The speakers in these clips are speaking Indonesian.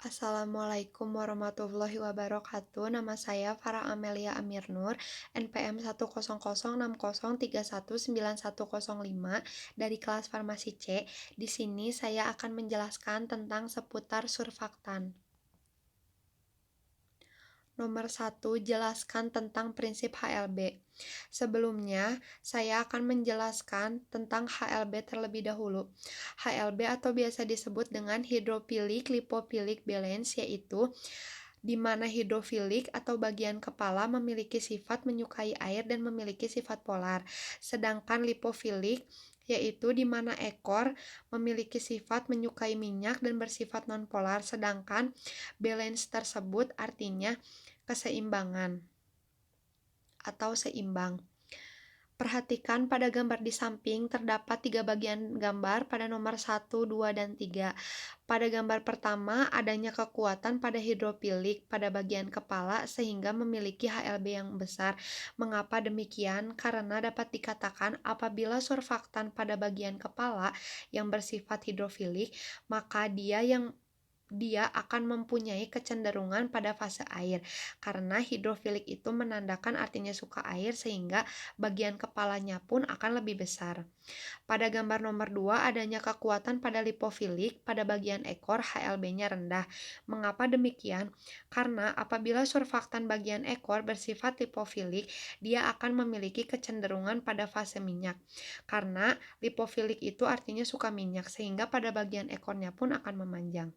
Assalamualaikum warahmatullahi wabarakatuh. Nama saya Farah Amelia Amir Nur, NPM 1006031319105 dari kelas Farmasi C. Di sini saya akan menjelaskan tentang seputar surfaktan. Nomor 1, jelaskan tentang prinsip HLB. Sebelumnya, saya akan menjelaskan tentang HLB terlebih dahulu. HLB atau biasa disebut dengan hidrofilik lipofilik balance, yaitu di mana hidrofilik atau bagian kepala memiliki sifat menyukai air dan memiliki sifat polar. Sedangkan lipofilik yaitu di mana ekor memiliki sifat menyukai minyak dan bersifat nonpolar, sedangkan balance tersebut artinya keseimbangan atau seimbang. Perhatikan pada gambar di samping terdapat 3 bagian gambar pada nomor 1, 2, dan 3. Pada gambar pertama adanya kekuatan pada hidrofilik pada bagian kepala sehingga memiliki HLB yang besar. Mengapa demikian? Karena dapat dikatakan apabila surfaktan pada bagian kepala yang bersifat hidrofilik, maka dia akan mempunyai kecenderungan pada fase air, karena hidrofilik itu menandakan artinya suka air sehingga bagian kepalanya pun akan lebih besar. Pada gambar nomor 2 adanya kekuatan pada lipofilik pada bagian ekor, HLB-nya rendah. Mengapa demikian? Karena apabila surfaktan bagian ekor bersifat lipofilik, dia akan memiliki kecenderungan pada fase minyak. Karena lipofilik itu artinya suka minyak, sehingga pada bagian ekornya pun akan memanjang.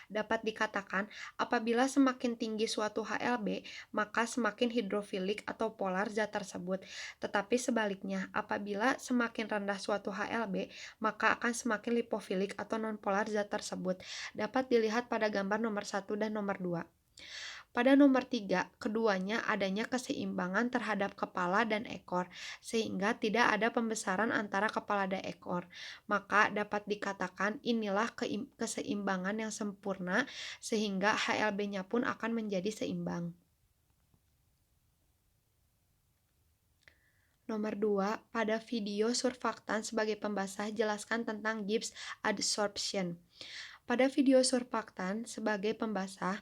Dapat dikatakan, apabila semakin tinggi suatu HLB, maka semakin hidrofilik atau polar zat tersebut. Tetapi sebaliknya, apabila semakin rendah suatu HLB, maka akan semakin lipofilik atau nonpolar zat tersebut. Dapat dilihat pada gambar nomor 1 dan nomor 2. Pada nomor 3, keduanya adanya keseimbangan terhadap kepala dan ekor, sehingga tidak ada pembesaran antara kepala dan ekor. Maka dapat dikatakan inilah keseimbangan yang sempurna, sehingga HLB-nya pun akan menjadi seimbang. Nomor 2, pada video surfaktan sebagai pembasah, jelaskan tentang Gibbs adsorption. Pada video surfaktan sebagai pembasah,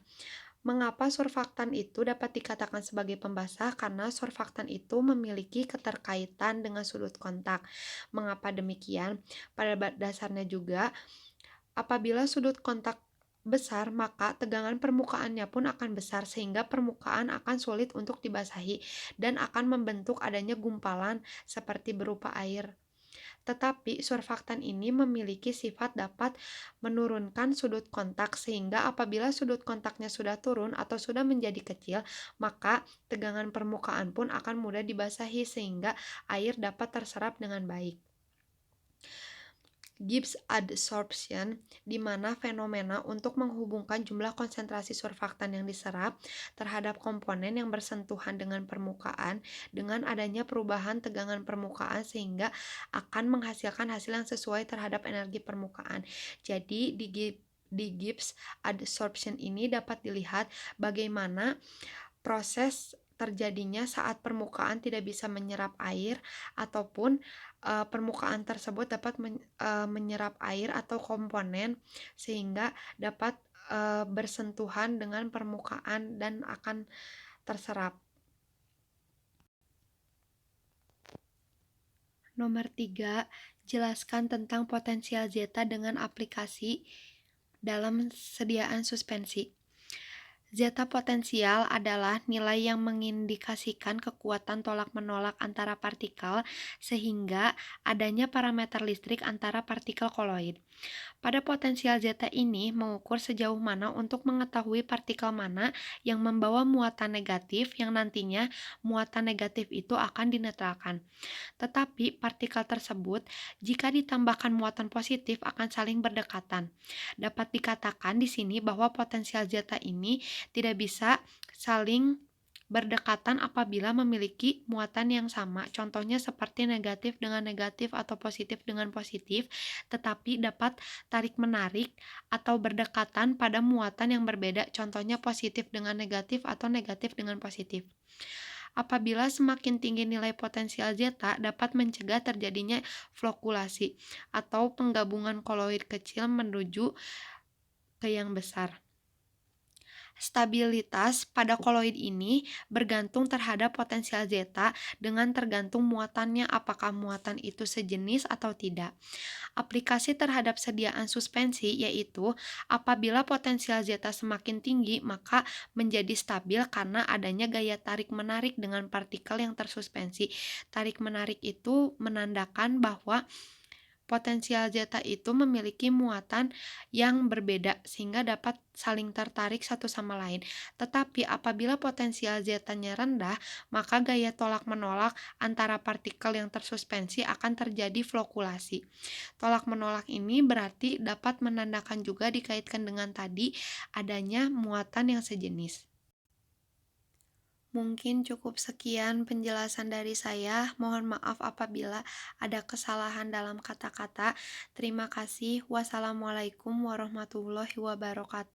mengapa surfaktan itu dapat dikatakan sebagai pembasah? Karena surfaktan itu memiliki keterkaitan dengan sudut kontak. Mengapa demikian? Pada dasarnya juga, apabila sudut kontak besar, maka tegangan permukaannya pun akan besar sehingga permukaan akan sulit untuk dibasahi dan akan membentuk adanya gumpalan seperti berupa air. Tetapi surfaktan ini memiliki sifat dapat menurunkan sudut kontak sehingga apabila sudut kontaknya sudah turun atau sudah menjadi kecil, maka tegangan permukaan pun akan mudah dibasahi sehingga air dapat terserap dengan baik. Gibbs adsorption, di mana fenomena untuk menghubungkan jumlah konsentrasi surfaktan yang diserap terhadap komponen yang bersentuhan dengan permukaan dengan adanya perubahan tegangan permukaan sehingga akan menghasilkan hasil yang sesuai terhadap energi permukaan. Jadi di Gibbs adsorption ini dapat dilihat bagaimana proses terjadinya saat permukaan tidak bisa menyerap air ataupun permukaan tersebut dapat menyerap air atau komponen sehingga dapat bersentuhan dengan permukaan dan akan terserap. Nomor 3, jelaskan tentang potensial zeta dengan aplikasi dalam sediaan suspensi. Zeta potensial adalah nilai yang mengindikasikan kekuatan tolak-menolak antara partikel sehingga adanya parameter listrik antara partikel koloid. Pada potensial zeta ini mengukur sejauh mana untuk mengetahui partikel mana yang membawa muatan negatif yang nantinya muatan negatif itu akan dinetralkan. Tetapi partikel tersebut jika ditambahkan muatan positif akan saling berdekatan. Dapat dikatakan di sini bahwa potensial zeta ini tidak bisa saling berdekatan apabila memiliki muatan yang sama. Contohnya seperti negatif dengan negatif atau positif dengan positif, tetapi dapat tarik-menarik atau berdekatan pada muatan yang berbeda. Contohnya positif dengan negatif atau negatif dengan positif. Apabila semakin tinggi nilai potensial zeta dapat mencegah terjadinya flokulasi atau penggabungan koloid kecil menuju ke yang besar. Stabilitas pada koloid ini bergantung terhadap potensial zeta dengan tergantung muatannya apakah muatan itu sejenis atau tidak. Aplikasi terhadap sediaan suspensi yaitu apabila potensial zeta semakin tinggi maka menjadi stabil karena adanya gaya tarik-menarik dengan partikel yang tersuspensi. Tarik-menarik itu menandakan bahwa potensial zeta itu memiliki muatan yang berbeda sehingga dapat saling tertarik satu sama lain. Tetapi apabila potensial zetanya rendah, maka gaya tolak-menolak antara partikel yang tersuspensi akan terjadi flokulasi. Tolak-menolak ini berarti dapat menandakan juga dikaitkan dengan tadi adanya muatan yang sejenis. Mungkin cukup sekian penjelasan dari saya. Mohon maaf apabila ada kesalahan dalam kata-kata. Terima kasih. Wassalamualaikum warahmatullahi wabarakatuh.